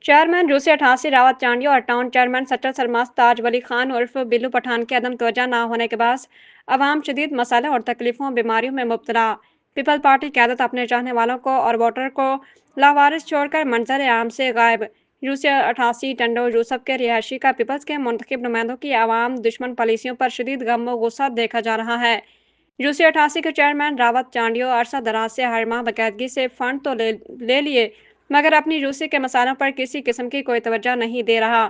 Chairman रूसी 88 रावत चांडियो और town chairman shutter सरमास ताज वली खान उर्फ बिल्लू पठान के अदम तवज्जो न होने के बाद अवाम शदीद मसाले और तकलीफों बीमारियों में मुब्तला। पीपल पार्टी क़यादत अपने चाहने वालों को और वोटर को लावारिस छोड़कर मंजर आम से गायब। रूसी 88 टंडो यूसुफ के रिहायशी का पीपल्स के मुंतखब नुमाइंदों की आवाम दुश्मन पॉलिसियों पर शदीद गम व गुस्सा देखा जा रहा है। रूसी 88 के चेयरमैन रावत चांडियो अरसा दराज से हर माह बाकायदगी से फंड तो ले लिए मगर अपनी रूसी के मसालों पर किसी किस्म की कोई तवज्जो नहीं दे रहा।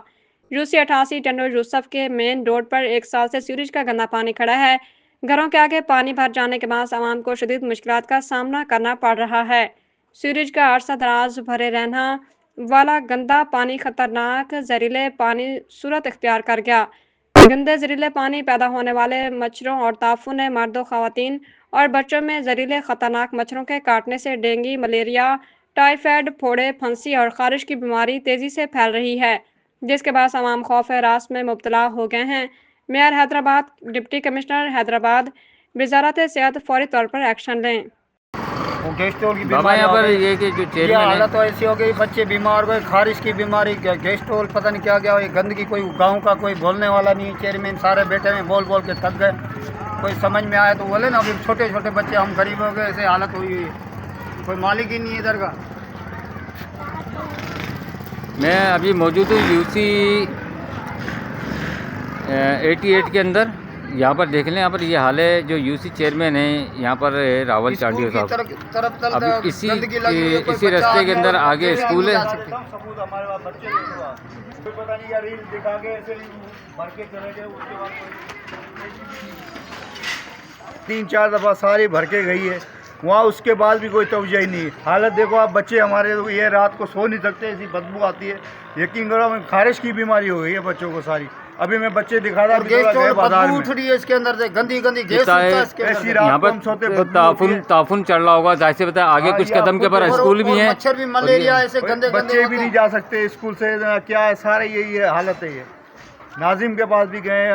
रूसी 88 टंडो यूसुफ के मेन रोड पर 1 साल से सीवरेज का गंदा पानी खड़ा है। घरों के आगे पानी भर जाने के बाद आवाम को शदीद मुश्किलात का सामना करना पड़ रहा है। सीवरेज का अरसा दराज भरे रहना वाला गंदा पानी खतरनाक जहरीले पानी सूरत इख्तियार कर गया। गंदे जहरीले पानी पैदा होने वाले मच्छरों और ताफून मर्दों, खवातीन और बच्चों में जहरीले खतरनाक मच्छरों के काटने से डेंगू, मलेरिया, टाइफाइड, फोड़े, फंसी और खारिश की बीमारी तेजी से फैल रही है, जिसके बाद आवाम खौफ रास में मुब्तला हो गए हैं। Mayor Hyderabad, deputy commissioner Hyderabad, वजारत सेहत फौरी तौर पर एक्शन लें। बाबा यहाँ पर ये कि जो चेयरमैन हालत तो ऐसी हो गई, बच्चे बीमार हो गए, खारिश की बीमारी, गैस्ट्रोल, पता नहीं क्या क्या, ये गंदगी, कोई गांव का कोई बोलने वाला नहीं। चेयरमैन सारे बैठे हुए बोल बोल के थक गए, कोई समझ में आया तो बोले ना। अभी छोटे छोटे बच्चे, हम गरीब हो गए, ऐसे हालत हुई है, कोई मालिक ही नहीं है इधर का। मैं अभी मौजूद हूँ यूसी 88 के अंदर। यहाँ पर देख लें, यहाँ पर ये हाल है। जो यूसी चेयरमैन है यहाँ पर रावत चांडियो साहब, अभी इसी रास्ते के अंदर आगे स्कूल है। 3-4 दफ़ा सारी भर के गई है वहाँ, उसके बाद भी कोई तवज्जो ही नहीं है। हालत देखो आप, बच्चे हमारे ये रात को सो नहीं सकते, ऐसी बदबू आती है। यकीन करो, खारिश की बीमारी हो गई है बच्चों को सारी। अभी मैं बच्चे दिखा रहा बदबू उठ रही है इसके अंदर से, गंदी गंदी गैस ऐसी रात को हम सोते, ताफुन चढ़ रहा होगा, जाहिर से पता है आगे कुछ कदम के पर स्कूल भी है, मच्छर भी, मलेरिया, ऐसे गंदे बच्चे भी नहीं जा सकते स्कूल से। क्या है, सारे यही हालत है। ये नाजिम के पास भी गए,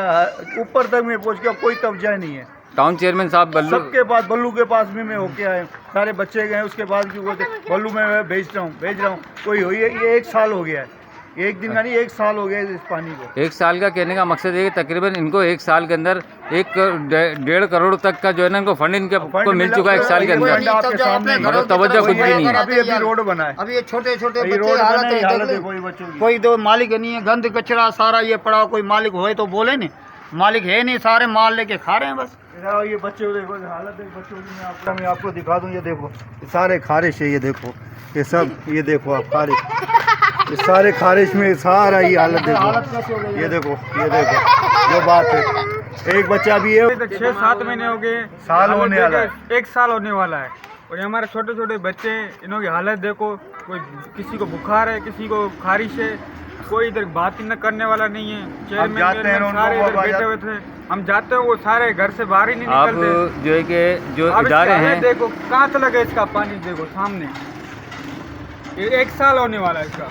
ऊपर तक में पहुँच गया, कोई तवज्जो नहीं है। टाउन चेयरमैन साहब सबके पास, बल्लू के पास भी मैं होके आया, सारे बच्चे गए, उसके बाद भी वो बल्लू में मैं भेज रहा हूँ। कोई हुई है, ये 1 साल हो गया है, एक दिन का नहीं, 1 साल हो गया इस पानी को। 1 साल का कहने का मकसद है कि तकरीबन इनको 1 साल के अंदर 1-1.5 करोड़ तक का जो है ना इनको फंड इनको मिल चुका है 1 साल के अंदर। मतलब तवज्जो कुछ भी नहीं है। अभी रोड बना है, अभी ये छोटे छोटे बच्चे, कोई तो मालिक नहीं है, गंद कचरा सारा ये पड़ा। कोई मालिक होए तो बोले नहीं, मालिक है नहीं, सारे माल लेके खा रहे हैं बस। ये बच्चे देखो, हालत है बच्चों की। मैं आपको दिखा दूं, ये देखो, ये सारे खारिश है, ये देखो, ये सब, ये देखो आप, खारिश, ये सारे खारिश में सारा ये हालत देखो, ये देखो, ये देखो, जो बात है। एक बच्चा भी है, 6-7 महीने हो गए, साल होने वाला है, 1 साल होने वाला है। और ये हमारे छोटे छोटे बच्चे, इन्हों की हालत देखो, कोई किसी को बुखार है, किसी को खारिश है, कोई इधर बात ही न करने वाला नहीं है। चेयरमैन सारे इधर बैठे हुए थे, हम जाते हैं वो सारे घर से बाहर ही नहीं निकलते। आप जो है कि जो इदारे हैं, देखो कहाँ चला गया इसका पानी, देखो सामने, ये 1 साल होने वाला है इसका।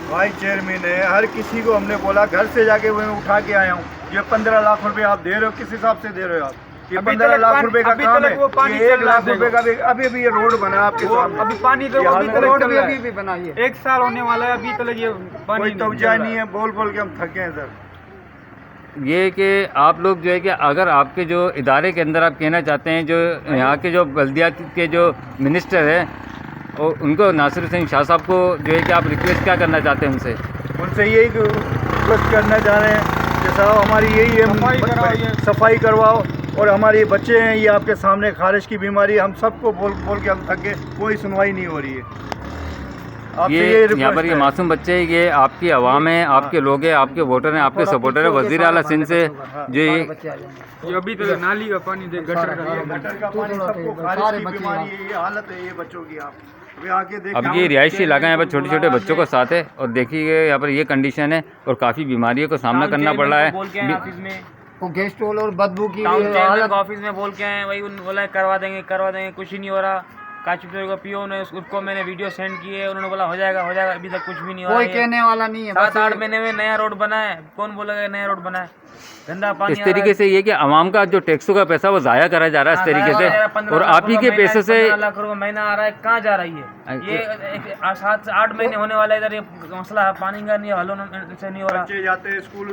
भाई चेयरमैन है, हर किसी को हमने बोला, घर से जाके मैं उठा के आया हूँ। ये 15 लाख रुपए आप दे रहे हो, किस हिसाब से दे रहे हो आप? ये 15 लाख रुपए का काम है, ये 1 लाख रुपए का भी अभी ये रोड बना आपके सामने। अभी पानी देखो, रोड भी बनाई है, 1 साल होने वाला है, अभी तक ये कोई तवज्जो नहीं है। बोल बोल के हम थके हैं सर। ये कि आप लोग जो है कि अगर आपके जो इदारे के अंदर आप कहना चाहते हैं, जो यहाँ के जो बल्दियात के जो मिनिस्टर हैं, और उनको नासिर हुसैन शाह साहब को जो है कि आप रिक्वेस्ट क्या करना चाहते हैं उनसे यही रिक्वेस्ट करना चाह रहे हैं कि साहब हमारी यही है, सफाई करवाओ। और हमारे बच्चे हैं, ये आपके सामने, खारिश की बीमारी, हम सबको बोल बोल के हम थक गए, कोई सुनवाई नहीं हो रही है। ये यहाँ पर ये मासूम बच्चे, ये आपकी आवाम है, आपके लोग हैं, आपके वोटर हैं, आपके सपोर्टर हैं। वज़ीर आला सिंध से जो ये अभी तक नाली का पानी, गटर का पानी, सबको खारिश की बीमारी है, ये हालत है ये बच्चों की। आप अब ये रिहायशी इलाका यहाँ पर छोटे छोटे बच्चों को साथ है, और देखिए यहाँ पर ये कंडीशन है, और काफ़ी बीमारियों का सामना करना पड़ रहा है। वो गैस्ट्रोल और बदबू की ऑफिस में बोल के आए, वही बोला करवा देंगे, कुछ ही नहीं हो रहा। काशी का पीओ ने उसको मैंने वीडियो सेंड किए, उन्होंने बोला हो जाएगा, अभी तक कुछ भी नहीं हो कोई रहा है। कहने वाला नहीं है, बस 7-8 महीने में नया रोड बना है, कौन बोलेगा नया रोड बना है? गंदा पानी इस तरीके से ये कि आवाम का जो टैक्सों का पैसा वो ज़ाया करा जा रहा है इस तरीके से, और आप ही के पैसे से 15 लाख रुपए महीना आ रहा है, कहाँ जा रही है? ये 7 से 8 महीने होने वाला है, इधर ये मसला है पानी का नहीं हल से नहीं हो रहा। बच्चे जाते हैं स्कूल